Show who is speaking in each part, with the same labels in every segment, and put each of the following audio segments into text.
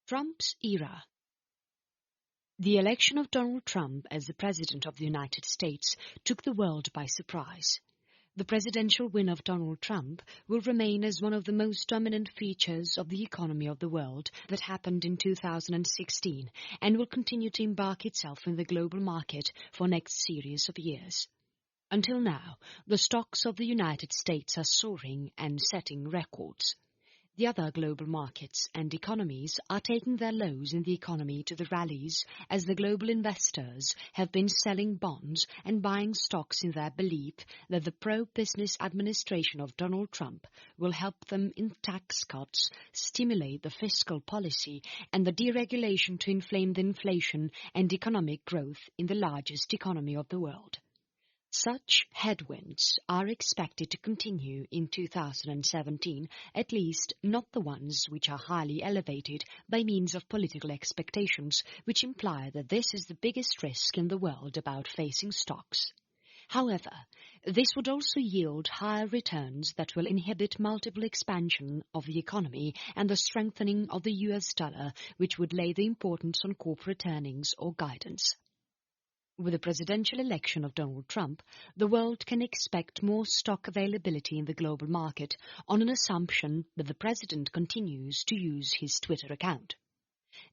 Speaker 1: Trump's era. The election of Donald Trump as the President of the United States took the world by surprise. The presidential win of Donald Trump will remain as one of the most dominant features of the economy of the world that happened in 2016 and will continue to embark itself in the global market for next series of years. Until now, the stocks of the United States are soaring and setting records. The other global markets and economies are taking their lows in the economy to the rallies as the global investors have been selling bonds and buying stocks in their belief that the pro-business administration of Donald Trump will help them in tax cuts, stimulate the fiscal policy, and the deregulation to inflame the inflation and economic growth in the largest economy of the world. Such headwinds are expected to continue in 2017, at least not the ones which are highly elevated by means of political expectations, which imply that this is the biggest risk in the world about facing stocks. However, this would also yield higher returns that will inhibit multiple expansion of the economy and the strengthening of the US dollar, which would lay the importance on corporate earnings or guidance. With the presidential election of Donald Trump, the world can expect more stock availability in the global market on an assumption that the president continues to use his Twitter account.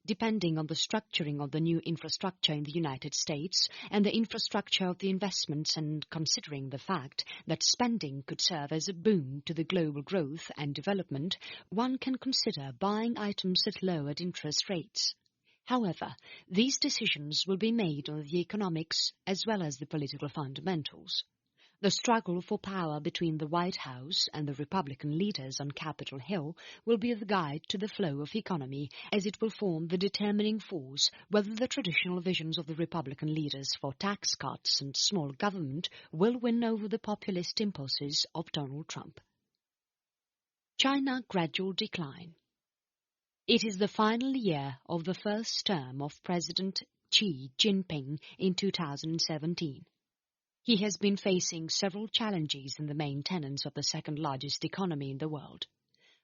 Speaker 1: Depending on the structuring of the new infrastructure in the United States and the infrastructure of the investments, and considering the fact that spending could serve as a boon to the global growth and development, one can consider buying items at lowered interest rates. However, these decisions will be made on the economics as well as the political fundamentals. The struggle for power between the White House and the Republican leaders on Capitol Hill will be the guide to the flow of economy, as it will form the determining force whether the traditional visions of the Republican leaders for tax cuts and small government will win over the populist impulses of Donald Trump. China gradual decline. It is the final year of the first term of President Xi Jinping in 2017. He has been facing several challenges in the maintenance of the second-largest economy in the world.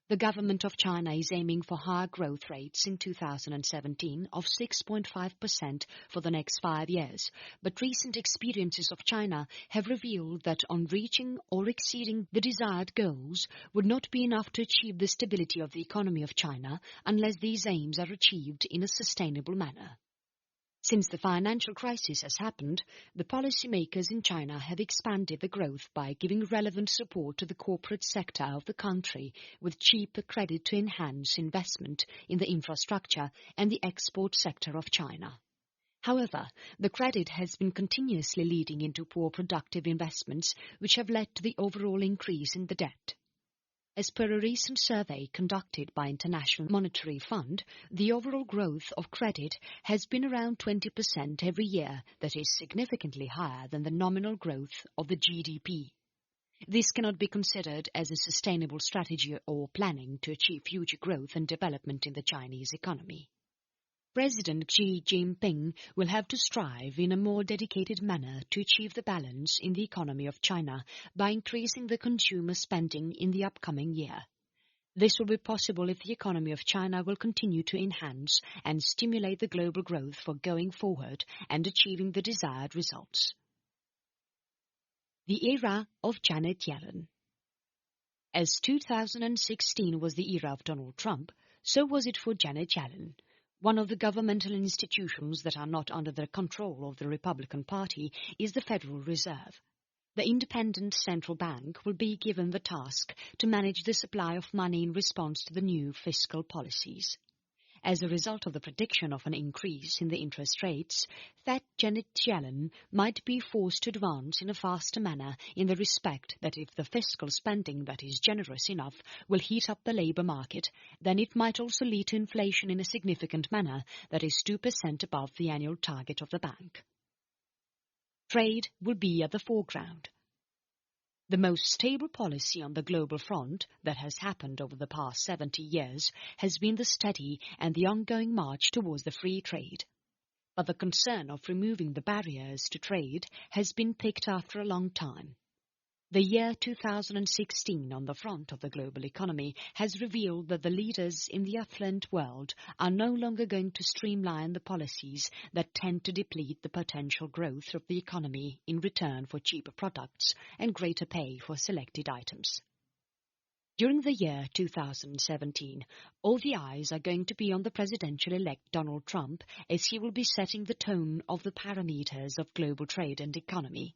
Speaker 1: The government of China is aiming for higher growth rates in 2017 of 6.5% for the next 5 years, but recent experiences of China have revealed that on reaching or exceeding the desired goals would not be enough to achieve the stability of the economy of China unless these aims are achieved in a sustainable manner. Since the financial crisis has happened, the policymakers in China have expanded the growth by giving relevant support to the corporate sector of the country with cheaper credit to enhance investment in the infrastructure and the export sector of China. However, the credit has been continuously leading into poor productive investments, which have led to the overall increase in the debt. As per a recent survey conducted by International Monetary Fund, the overall growth of credit has been around 20% every year, that is significantly higher than the nominal growth of the GDP. This cannot be considered as a sustainable strategy or planning to achieve future growth and development in the Chinese economy. President Xi Jinping will have to strive in a more dedicated manner to achieve the balance in the economy of China by increasing the consumer spending in the upcoming year. This will be possible if the economy of China will continue to enhance and stimulate the global growth for going forward and achieving the desired results. The era of Janet Yellen. As 2016 was the era of Donald Trump, so was it for Janet Yellen. One of the governmental institutions that are not under the control of the Republican Party is the Federal Reserve. The independent central bank will be given the task to manage the supply of money in response to the new fiscal policies. As a result of the prediction of an increase in the interest rates, Fed Janet Yellen might be forced to advance in a faster manner in the respect that if the fiscal spending that is generous enough will heat up the labor market, then it might also lead to inflation in a significant manner that is 2% above the annual target of the bank. Trade will be at the foreground. The most stable policy on the global front that has happened over the past 70 years has been the steady and the ongoing march towards the free trade. But the concern of removing the barriers to trade has been picked after a long time. The year 2016 on the front of the global economy has revealed that the leaders in the affluent world are no longer going to streamline the policies that tend to deplete the potential growth of the economy in return for cheaper products and greater pay for selected items. During the year 2017, all the eyes are going to be on the presidential-elect Donald Trump, as he will be setting the tone of the parameters of global trade and economy.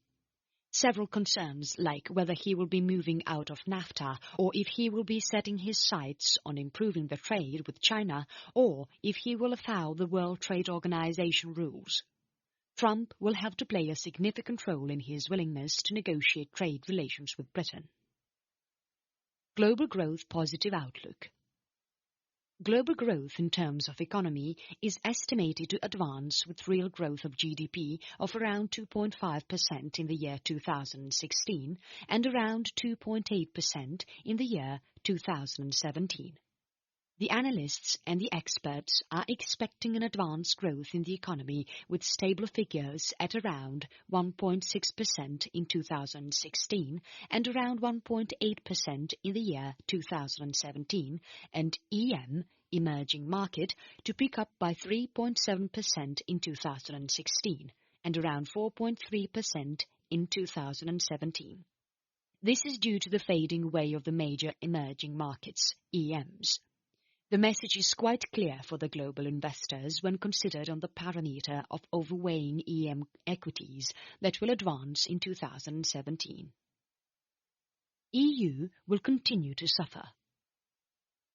Speaker 1: Several concerns, like whether he will be moving out of NAFTA, or if he will be setting his sights on improving the trade with China, or if he will afoul the World Trade Organization rules. Trump will have to play a significant role in his willingness to negotiate trade relations with Britain. Global growth positive outlook. Global growth in terms of economy is estimated to advance with real growth of GDP of around 2.5% in the year 2016 and around 2.8% in the year 2017. The analysts and the experts are expecting an advanced growth in the economy with stable figures at around 1.6% in 2016 and around 1.8% in the year 2017, and EM, emerging market, to pick up by 3.7% in 2016 and around 4.3% in 2017. This is due to the fading away of the major emerging markets, EMs. The message is quite clear for the global investors when considered on the parameter of overweighing EM equities that will advance in 2017. EU will continue to suffer.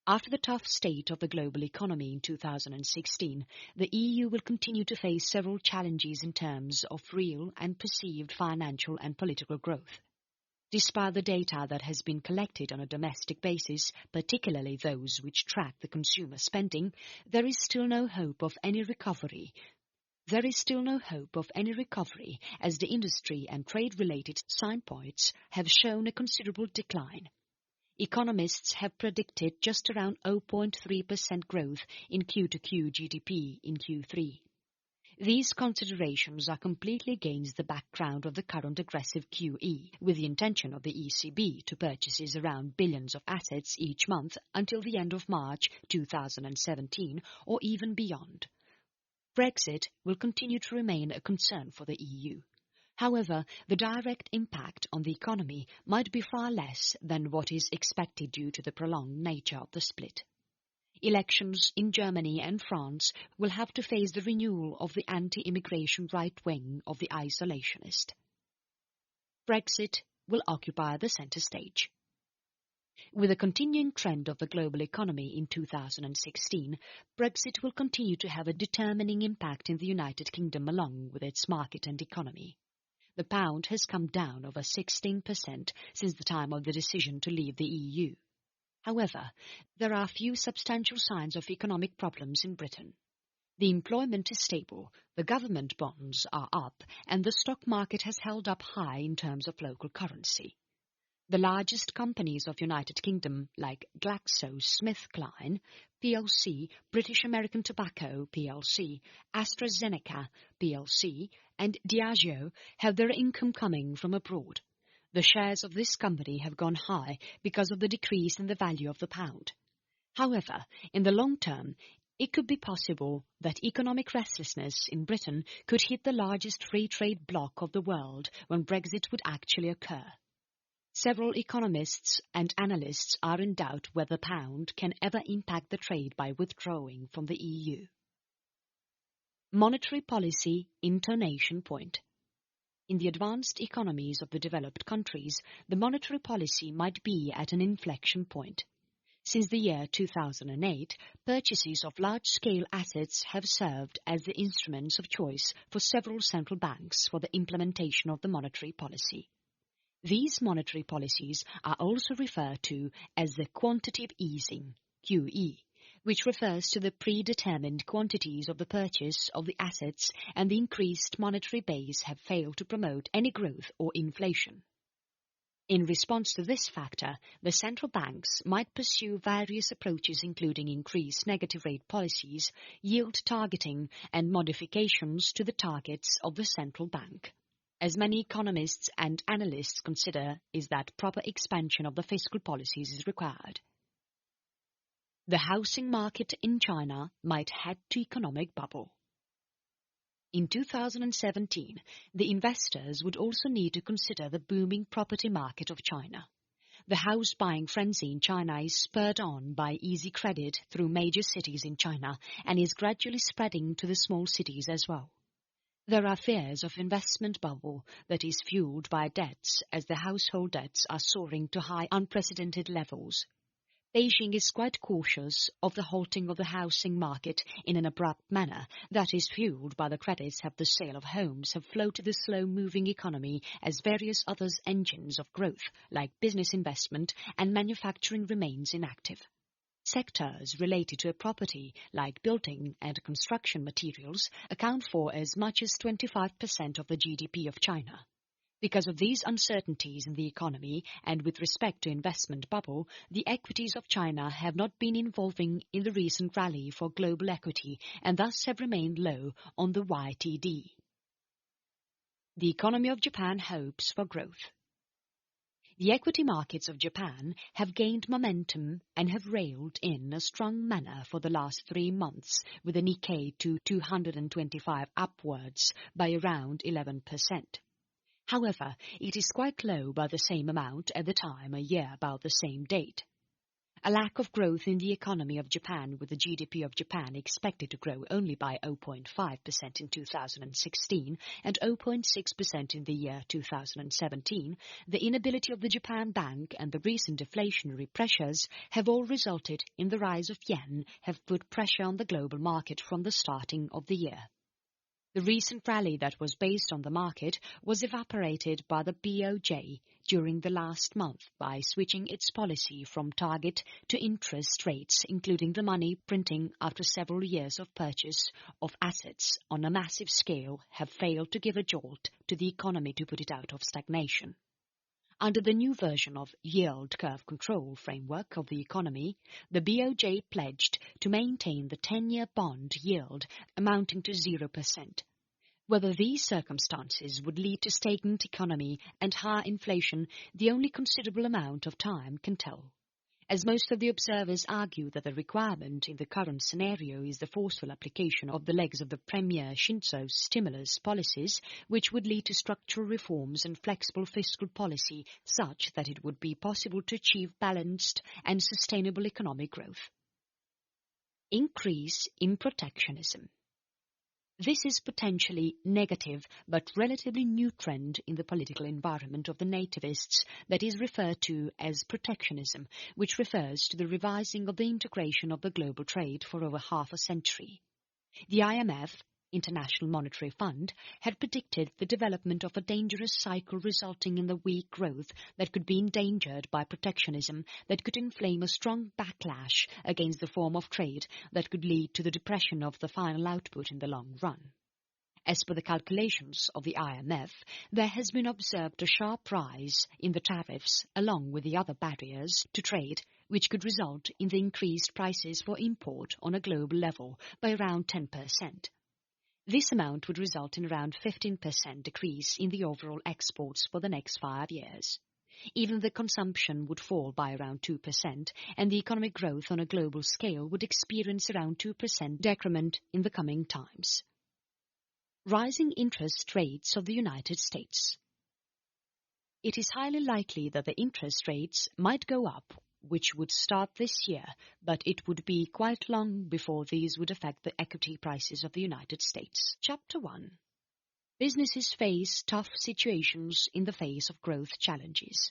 Speaker 1: After the tough state of the global economy in 2016, the EU will continue to face several challenges in terms of real and perceived financial and political growth. Despite the data that has been collected on a domestic basis, particularly those which track the consumer spending, there is still no hope of any recovery. There is still no hope of any recovery as the industry and trade-related signposts have shown a considerable decline. Economists have predicted just around 0.3% growth in Q2Q GDP in Q3. These considerations are completely against the background of the current aggressive QE, with the intention of the ECB to purchase around billions of assets each month until the end of March 2017 or even beyond. Brexit will continue to remain a concern for the EU. However, the direct impact on the economy might be far less than what is expected due to the prolonged nature of the split. Elections in Germany and France will have to face the renewal of the anti-immigration right wing of the isolationist. Brexit will occupy the centre stage. With a continuing trend of the global economy in 2016, Brexit will continue to have a determining impact in the United Kingdom along with its market and economy. The pound has come down over 16% since the time of the decision to leave the EU. However, there are few substantial signs of economic problems in Britain. The employment is stable, the government bonds are up, and the stock market has held up high in terms of local currency. The largest companies of United Kingdom, like GlaxoSmithKline plc, British American Tobacco plc, AstraZeneca plc, and Diageo, have their income coming from abroad. The shares of this company have gone high because of the decrease in the value of the pound. However, in the long term, it could be possible that economic restlessness in Britain could hit the largest free trade bloc of the world when Brexit would actually occur. Several economists and analysts are in doubt whether the pound can ever impact the trade by withdrawing from the EU. Monetary policy intonation point. In the advanced economies of the developed countries, the monetary policy might be at an inflection point. Since the year 2008, purchases of large-scale assets have served as the instruments of choice for several central banks for the implementation of the monetary policy. These monetary policies are also referred to as the quantitative easing, QE, which refers to the predetermined quantities of the purchase of the assets, and the increased monetary base have failed to promote any growth or inflation. In response to this factor, the central banks might pursue various approaches including increased negative rate policies, yield targeting, and modifications to the targets of the central bank. as many economists and analysts consider, is that proper expansion of the fiscal policies is required. The housing market in China might head to economic bubble. In 2017, the investors would also need to consider the booming property market of China. The house-buying frenzy in China is spurred on by easy credit through major cities in China and is gradually spreading to the small cities as well. There are fears of investment bubble that is fueled by debts as the household debts are soaring to high unprecedented levels. Beijing is quite cautious of the halting of the housing market in an abrupt manner that is fueled by the credits of the sale of homes have floated the slow-moving economy as various other engines of growth, like business investment and manufacturing, remains inactive. Sectors related to a property, like building and construction materials, account for as much as 25% of the GDP of China. Because of these uncertainties in the economy and with respect to investment bubble, the equities of China have not been involving in the recent rally for global equity and thus have remained low on the YTD. The economy of Japan hopes for growth. The equity markets of Japan have gained momentum and have railed in a strong manner for the last 3 months, with the Nikkei to 225 upwards by around 11%. However, it is quite low by the same amount at the time a year about the same date. A lack of growth in the economy of Japan, with the GDP of Japan expected to grow only by 0.5% in 2016 and 0.6% in the year 2017, the inability of the Japan Bank and the recent deflationary pressures have all resulted in the rise of yen have put pressure on the global market from the starting of the year. The recent rally that was based on the market was evaporated by the BOJ during the last month by switching its policy from target to interest rates, including the money printing after several years of purchase of assets on a massive scale have failed to give a jolt to the economy to put it out of stagnation. Under the new version of yield curve control framework of the economy, the BOJ pledged to maintain the 10-year bond yield amounting to 0%. Whether these circumstances would lead to stagnant economy and higher inflation, the only considerable amount of time can tell. As most of the observers argue that the requirement in the current scenario is the forceful application of the legs of the Premier Shinzo's stimulus policies, which would lead to structural reforms and flexible fiscal policy such that it would be possible to achieve balanced and sustainable economic growth. Increase in protectionism. This is potentially negative but relatively new trend in the political environment of the nativists that is referred to as protectionism, which refers to the revising of the integration of the global trade for over half a century. The IMF, International Monetary Fund, had predicted the development of a dangerous cycle resulting in the weak growth that could be endangered by protectionism that could inflame a strong backlash against the form of trade that could lead to the depression of the final output in the long run. As per the calculations of the IMF, there has been observed a sharp rise in the tariffs along with the other barriers to trade, which could result in the increased prices for import on a global level by around 10%. This amount would result in around 15% decrease in the overall exports for the next 5 years. Even the consumption would fall by around 2%, and the economic growth on a global scale would experience around 2% decrement in the coming times. Rising interest rates of the United States. It is highly likely that the interest rates might go up, which would start this year, but it would be quite long before these would affect the equity prices of the United States. Chapter 1. Businesses face tough situations in the face of growth challenges.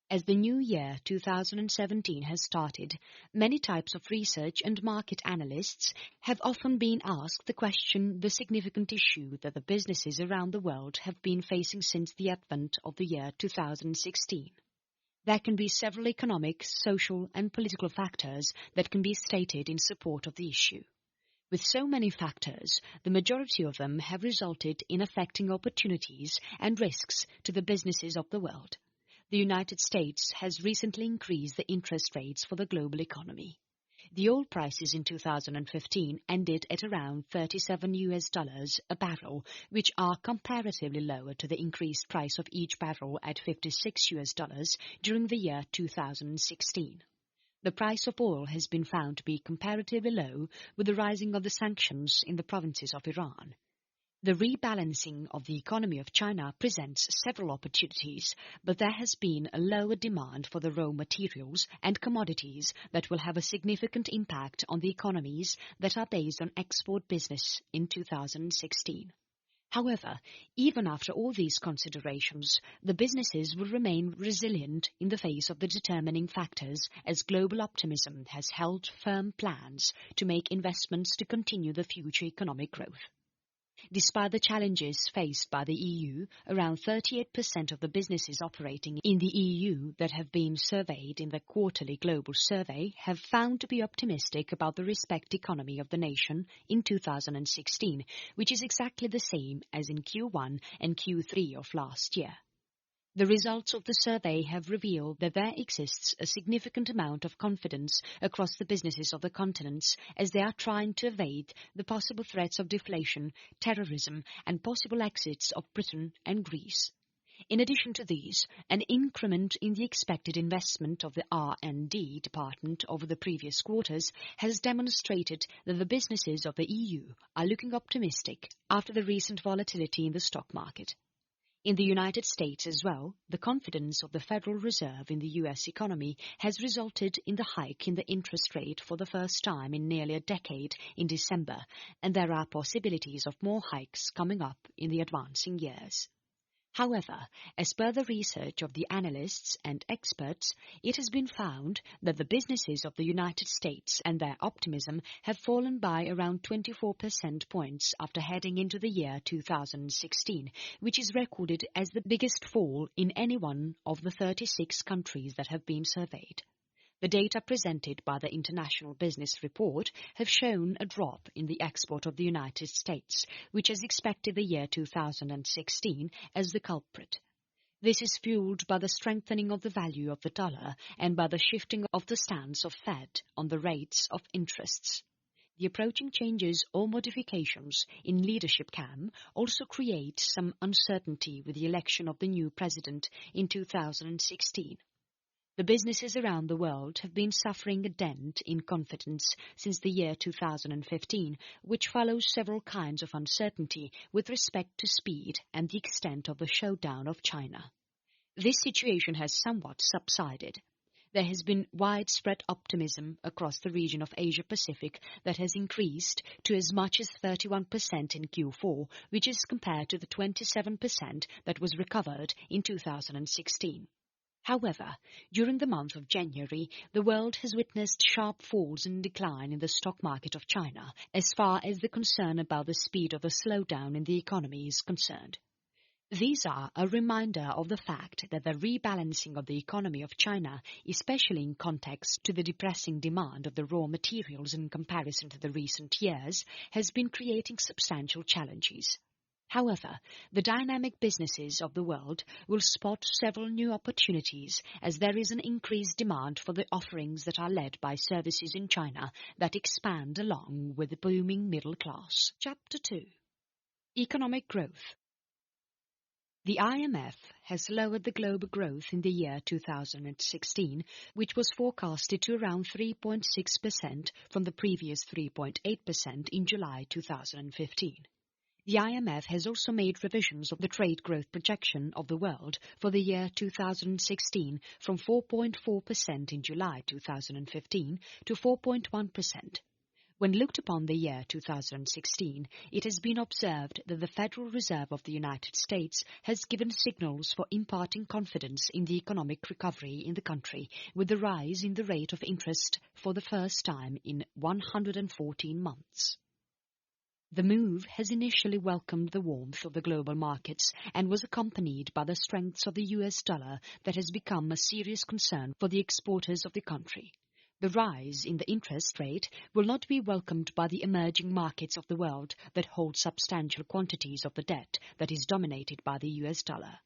Speaker 1: As the new year 2017 has started, many types of research and market analysts have often been asked the significant issue that the businesses around the world have been facing since the advent of the year 2016. There can be several economic, social, and political factors that can be stated in support of the issue. With so many factors, the majority of them have resulted in affecting opportunities and risks to the businesses of the world. The United States has recently increased the interest rates for the global economy. The oil prices in 2015 ended at around $37 a barrel, which are comparatively lower to the increased price of each barrel at $56 during the year 2016. The price of oil has been found to be comparatively low with the rising of the sanctions in the provinces of Iran. The rebalancing of the economy of China presents several opportunities, but there has been a lower demand for the raw materials and commodities that will have a significant impact on the economies that are based on export business in 2016. However, even after all these considerations, the businesses will remain resilient in the face of the determining factors as global optimism has held firm plans to make investments to continue the future economic growth. Despite the challenges faced by the EU, around 38% of the businesses operating in the EU that have been surveyed in the quarterly global survey have found to be optimistic about the respective economy of the nation in 2016, which is exactly the same as in Q1 and Q3 of last year. The results of the survey have revealed that there exists a significant amount of confidence across the businesses of the continents as they are trying to evade the possible threats of deflation, terrorism, and possible exits of Britain and Greece. In addition to these, an increment in the expected investment of the R&D department over the previous quarters has demonstrated that the businesses of the EU are looking optimistic after the recent volatility in the stock market. In the United States as well, the confidence of the Federal Reserve in the U.S. economy has resulted in the hike in the interest rate for the first time in nearly a decade in December, and there are possibilities of more hikes coming up in the advancing years. However, as per the research of the analysts and experts, it has been found that the businesses of the United States and their optimism have fallen by around 24 percentage points after heading into the year 2016, which is recorded as the biggest fall in any one of the 36 countries that have been surveyed. The data presented by the International Business Report have shown a drop in the export of the United States, which has expected the year 2016 as the culprit. This is fueled by the strengthening of the value of the dollar and by the shifting of the stance of Fed on the rates of interests. The approaching changes or modifications in leadership can also create some uncertainty with the election of the new president in 2016. The businesses around the world have been suffering a dent in confidence since the year 2015, which follows several kinds of uncertainty with respect to speed and the extent of the showdown of China. This situation has somewhat subsided. There has been widespread optimism across the region of Asia-Pacific that has increased to as much as 31% in Q4, which is compared to the 27% that was recovered in 2016. However, during the month of January, the world has witnessed sharp falls and decline in the stock market of China, as far as the concern about the speed of the slowdown in the economy is concerned. These are a reminder of the fact that the rebalancing of the economy of China, especially in context to the depressing demand of the raw materials in comparison to the recent years, has been creating substantial challenges. However, the dynamic businesses of the world will spot several new opportunities as there is an increased demand for the offerings that are led by services in China that expand along with the booming middle class. Chapter 2. Economic Growth. The IMF has lowered the global growth in the year 2016, which was forecasted to around 3.6% from the previous 3.8% in July 2015. The IMF has also made revisions of the trade growth projection of the world for the year 2016 from 4.4% in July 2015 to 4.1%. When looked upon the year 2016, it has been observed that the Federal Reserve of the United States has given signals for imparting confidence in the economic recovery in the country, with the rise in the rate of interest for the first time in 114 months. The move has initially welcomed the warmth of the global markets and was accompanied by the strength of the US dollar that has become a serious concern for the exporters of the country. The rise in the interest rate will not be welcomed by the emerging markets of the world that hold substantial quantities of the debt that is dominated by the US dollar.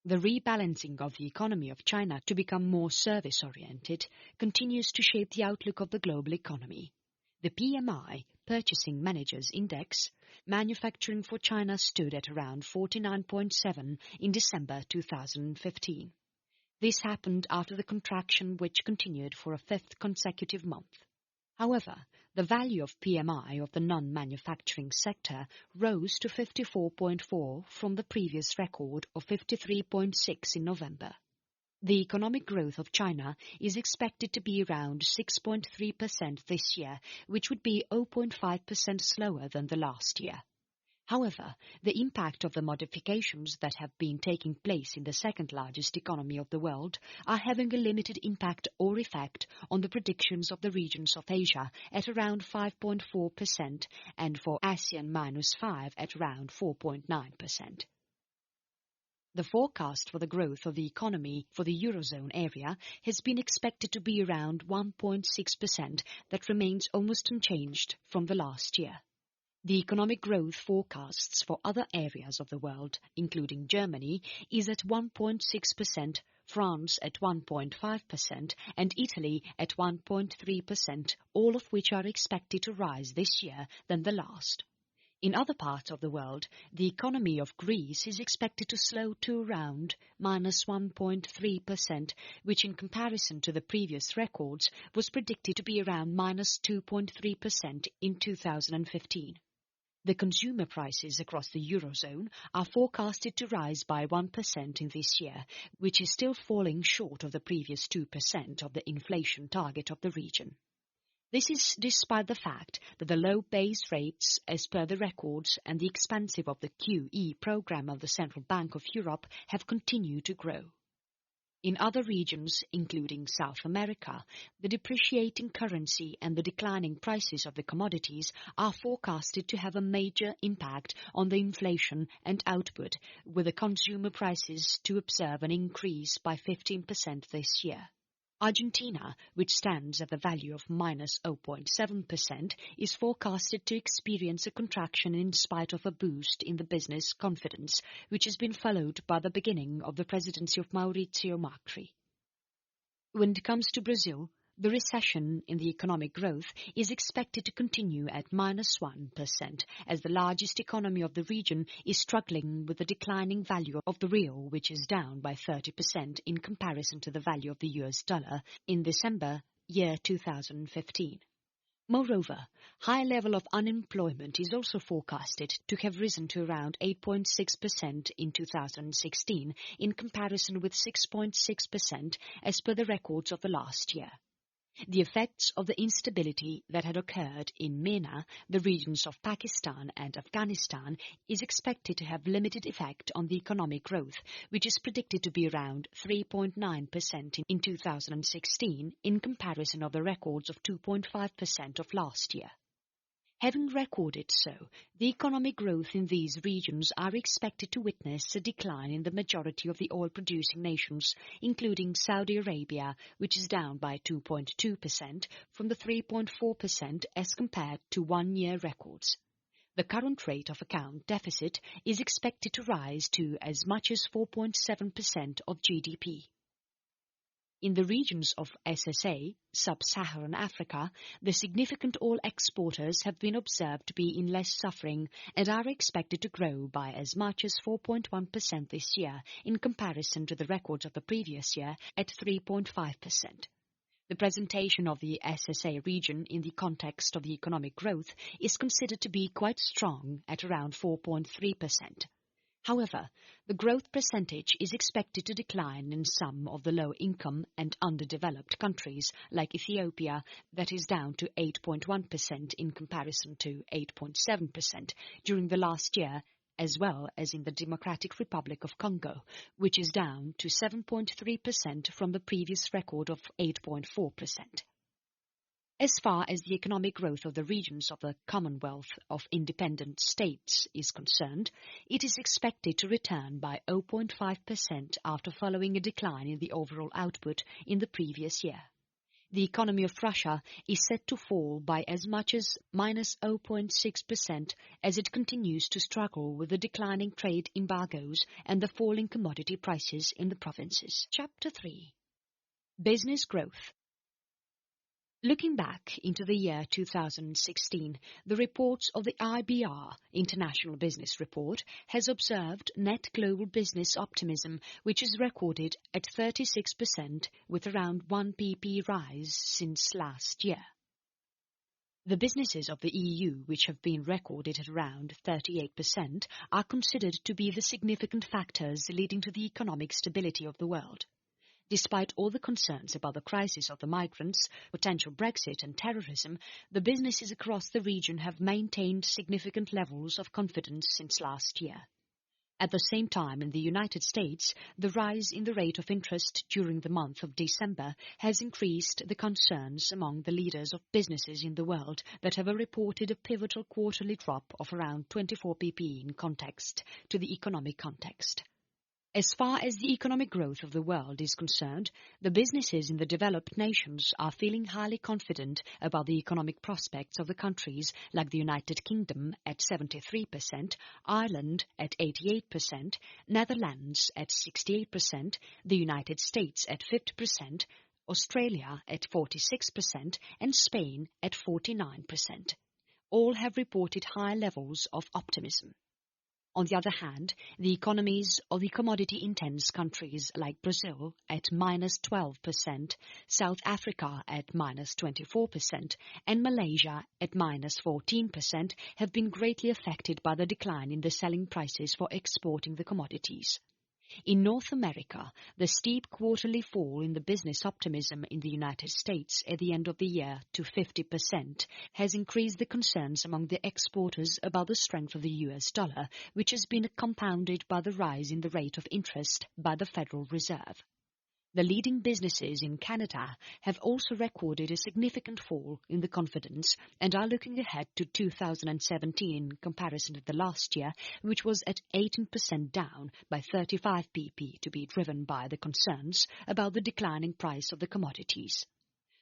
Speaker 1: The rebalancing of the economy of China to become more service-oriented continues to shape the outlook of the global economy. The PMI, Purchasing Managers Index, manufacturing for China stood at around 49.7 in December 2015. This happened after the contraction which continued for a fifth consecutive month. However, the value of PMI of the non-manufacturing sector rose to 54.4 from the previous record of 53.6 in November. The economic growth of China is expected to be around 6.3% this year, which would be 0.5% slower than the last year. However, the impact of the modifications that have been taking place in the second-largest economy of the world are having a limited impact or effect on the predictions of the regions of Asia at around 5.4% and for ASEAN -5 at around 4.9%. The forecast for the growth of the economy for the Eurozone area has been expected to be around 1.6%, that remains almost unchanged from the last year. The economic growth forecasts for other areas of the world, including Germany, is at 1.6%, France at 1.5%, and Italy at 1.3%, all of which are expected to rise this year than the last. In other parts of the world, the economy of Greece is expected to slow to around -1.3%, which in comparison to the previous records was predicted to be around -2.3% in 2015. The consumer prices across the Eurozone are forecasted to rise by 1% in this year, which is still falling short of the previous 2% of the inflation target of the region. This is despite the fact that the low base rates as per the records and the expansive of the QE program of the Central Bank of Europe have continued to grow. In other regions, including South America, the depreciating currency and the declining prices of the commodities are forecasted to have a major impact on the inflation and output, with the consumer prices to observe an increase by 15% this year. Argentina, which stands at the value of -0.7%, is forecasted to experience a contraction in spite of a boost in the business confidence, which has been followed by the beginning of the presidency of Maurizio Macri. When it comes to Brazil, the recession in the economic growth is expected to continue at -1%, as the largest economy of the region is struggling with the declining value of the real, which is down by 30% in comparison to the value of the US dollar in December year 2015. Moreover, high level of unemployment is also forecasted to have risen to around 8.6% in 2016 in comparison with 6.6% as per the records of the last year. The effects of the instability that had occurred in MENA, the regions of Pakistan and Afghanistan, is expected to have limited effect on the economic growth, which is predicted to be around 3.9% in 2016 in comparison of the records of 2.5% of last year. Having recorded so, the economic growth in these regions are expected to witness a decline in the majority of the oil-producing nations, including Saudi Arabia, which is down by 2.2% from the 3.4% as compared to one-year records. The current rate of account deficit is expected to rise to as much as 4.7% of GDP. In the regions of SSA, Sub-Saharan Africa, the significant oil exporters have been observed to be in less suffering and are expected to grow by as much as 4.1% this year in comparison to the records of the previous year at 3.5%. The presentation of the SSA region in the context of the economic growth is considered to be quite strong at around 4.3%. However, the growth percentage is expected to decline in some of the low-income and underdeveloped countries, like Ethiopia, that is down to 8.1% in comparison to 8.7% during the last year, as well as in the Democratic Republic of Congo, which is down to 7.3% from the previous record of 8.4%. As far as the economic growth of the regions of the Commonwealth of Independent States is concerned, it is expected to return by 0.5% after following a decline in the overall output in the previous year. The economy of Russia is set to fall by as much as minus 0.6% as it continues to struggle with the declining trade embargoes and the falling commodity prices in the provinces. Chapter 3. Business Growth. Looking back into the year 2016, the reports of the IBR, International Business Report, has observed net global business optimism, which is recorded at 36% with around 1 pp rise since last year. The businesses of the EU, which have been recorded at around 38%, are considered to be the significant factors leading to the economic stability of the world. Despite all the concerns about the crisis of the migrants, potential Brexit and terrorism, the businesses across the region have maintained significant levels of confidence since last year. At the same time, in the United States, the rise in the rate of interest during the month of December has increased the concerns among the leaders of businesses in the world that have reported a pivotal quarterly drop of around 24 pp in context to the economic context. As far as the economic growth of the world is concerned, the businesses in the developed nations are feeling highly confident about the economic prospects of the countries like the United Kingdom at 73%, Ireland at 88%, Netherlands at 68%, the United States at 50%, Australia at 46%, and Spain at 49%. All have reported high levels of optimism. On the other hand, the economies of the commodity-intense countries like Brazil at minus 12%, South Africa at minus 24%, and Malaysia at minus 14% have been greatly affected by the decline in the selling prices for exporting the commodities. In North America, the steep quarterly fall in the business optimism in the United States at the end of the year to 50% has increased the concerns among the exporters about the strength of the US dollar, which has been compounded by the rise in the rate of interest by the Federal Reserve. The leading businesses in Canada have also recorded a significant fall in the confidence and are looking ahead to 2017 in comparison to the last year, which was at 18% down by 35 pp to be driven by the concerns about the declining price of the commodities.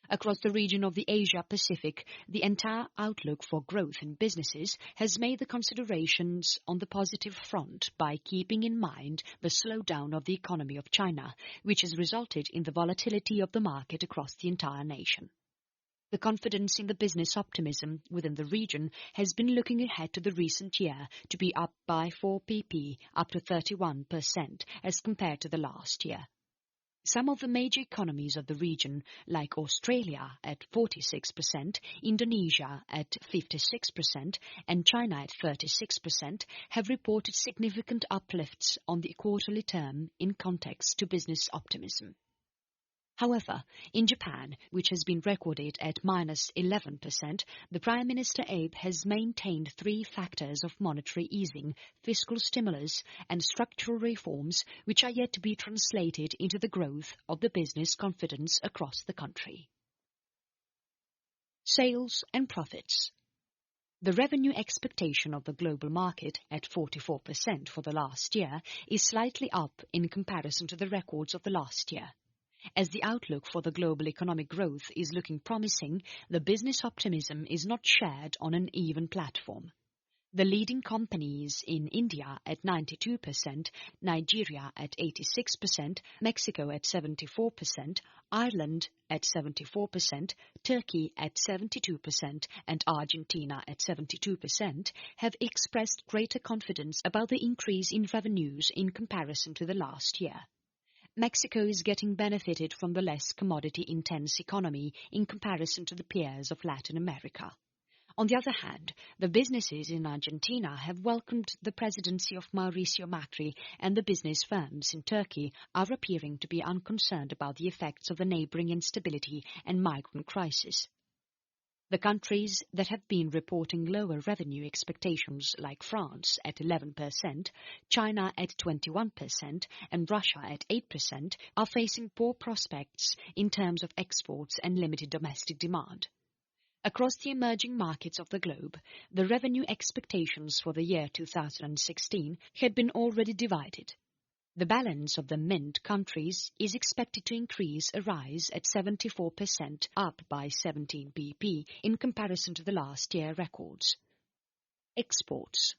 Speaker 1: Across the region of the Asia-Pacific, the entire outlook for growth in businesses has made the considerations on the positive front by keeping in mind the slowdown of the economy of China, which has resulted in the volatility of the market across the entire nation. The confidence in the business optimism within the region has been looking ahead to the recent year to be up by 4 pp, up to 31%, as compared to the last year. Some of the major economies of the region, like Australia at 46%, Indonesia at 56%, and China at 36%, have reported significant uplifts on the quarterly term in context to business optimism. However, in Japan, which has been recorded at minus 11%, the Prime Minister Abe has maintained 3 factors of monetary easing, fiscal stimulus, and structural reforms which are yet to be translated into the growth of the business confidence across the country. Sales and profits. The revenue expectation of the global market at 44% for the last year is slightly up in comparison to the records of the last year. As the outlook for the global economic growth is looking promising, the business optimism is not shared on an even platform. The leading companies in India at 92%, Nigeria at 86%, Mexico at 74%, Ireland at 74%, Turkey at 72%, and Argentina at 72% have expressed greater confidence about the increase in revenues in comparison to the last year. Mexico is getting benefited from the less commodity-intense economy in comparison to the peers of Latin America. On the other hand, the businesses in Argentina have welcomed the presidency of Mauricio Macri, and the business firms in Turkey are appearing to be unconcerned about the effects of the neighboring instability and migrant crisis. The countries that have been reporting lower revenue expectations, like France at 11%, China at 21%, and Russia at 8%, are facing poor prospects in terms of exports and limited domestic demand. Across the emerging markets of the globe, the revenue expectations for the year 2016 had been already divided. The balance of the Mint countries is expected to increase a rise at 74%, up by 17 BP in comparison to the last year records. Exports.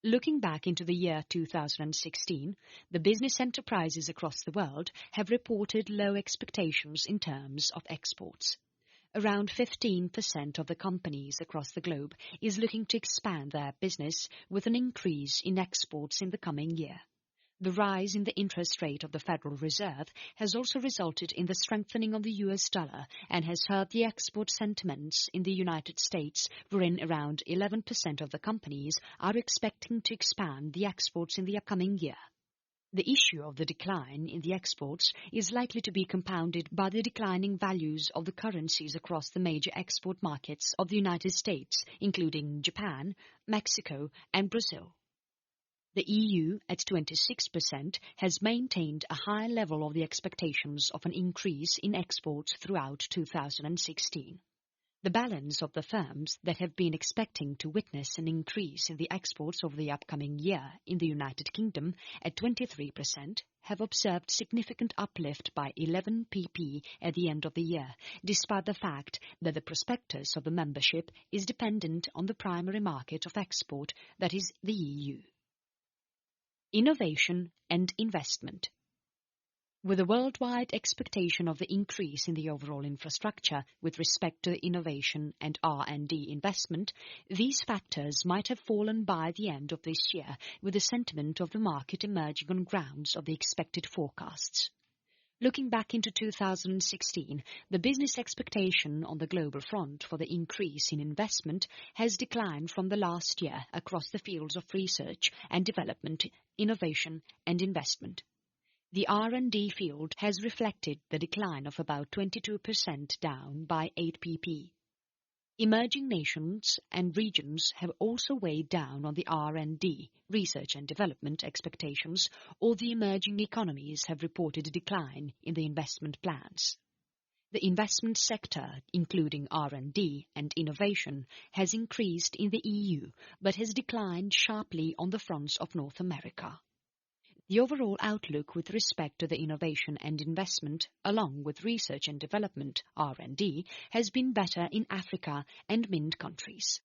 Speaker 1: Looking back into the year 2016, the business enterprises across the world have reported low expectations in terms of exports. Around 15% of the companies across the globe is looking to expand their business with an increase in exports in the coming year. The rise in the interest rate of the Federal Reserve has also resulted in the strengthening of the US dollar and has hurt the export sentiments in the United States, wherein around 11% of the companies are expecting to expand the exports in the upcoming year. The issue of the decline in the exports is likely to be compounded by the declining values of the currencies across the major export markets of the United States, including Japan, Mexico, and Brazil. The EU, at 26%, has maintained a high level of the expectations of an increase in exports throughout 2016. The balance of the firms that have been expecting to witness an increase in the exports over the upcoming year in the United Kingdom, at 23%, have observed significant uplift by 11 pp at the end of the year, despite the fact that the prospectus of the membership is dependent on the primary market of export, that is, the EU. Innovation and investment. With a worldwide expectation of the increase in the overall infrastructure with respect to innovation and R&D investment, these factors might have fallen by the end of this year, with the sentiment of the market emerging on grounds of the expected forecasts. Looking back into 2016, the business expectation on the global front for the increase in investment has declined from the last year across the fields of research and development, innovation and investment. The R&D field has reflected the decline of about 22%, down by 8 pp. Emerging nations and regions have also weighed down on the R&D, research and development expectations, or the emerging economies have reported a decline in the investment plans. The investment sector, including R&D and innovation, has increased in the EU, but has declined sharply on the fronts of North America. The overall outlook with respect to the innovation and investment, along with research and development, R&D, has been better in Africa and Mint countries.